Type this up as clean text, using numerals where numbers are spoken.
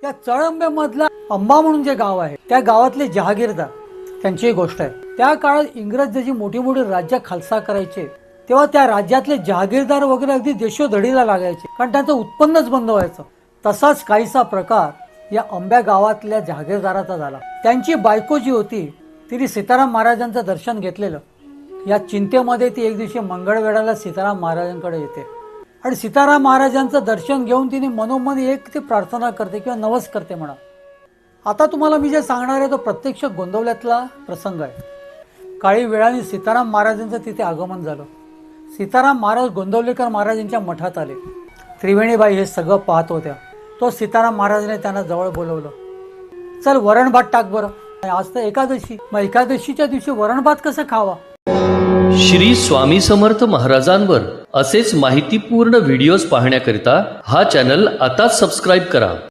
या चळंबेमधला अंबा म्हणून जे गाव आहे त्या गावातले जहागीरदार, त्यांची एक गोष्ट आहे. त्या काळात इंग्रज ज्याची मोठी मोठी राज्य खालसा करायचे तेव्हा त्या राज्यातले जहागीरदार वगैरे अगदी देशोधडीला लागायचे, कारण त्यांचं उत्पन्नच बंद व्हायचं. तसाच काहीसा प्रकार या अंब्या गावातल्या जहागीरदाराचा झाला. त्यांची बायको जी होती तिने सीताराम महाराजांचं दर्शन घेतलेलं. या चिंतेमध्ये ती एक दिवशी मंगळवेढ्याला सीताराम महाराजांकडे येते आणि सीताराम महाराजांचं दर्शन घेऊन तिने मनोमन एक ती प्रार्थना करते किंवा नवस करते म्हणा. आता तुम्हाला मी जे सांगणार आहे तो प्रत्यक्ष गोंदवल्यातला प्रसंग आहे. काही वेळाने सीताराम महाराजांचं तिथे आगमन झालं. सीताराम महाराज गोंदवलेकर महाराजांच्या मठात आले. त्रिवेणीबाई हे सगळं पाहत होत्या. तो सीताराम महाराजांनी त्यांना जवळ बोलवलं. चल वरण भात टाक बरं, आज तर एकादशी, मग एकादशीच्या दिवशी वरण भात कसं खावा. श्री स्वामी समर्थ महाराजांवर असेच माहितीपूर्ण व्हिडिओज पाहण्याकरिता हा चॅनल आताच सबस्क्राईब करा.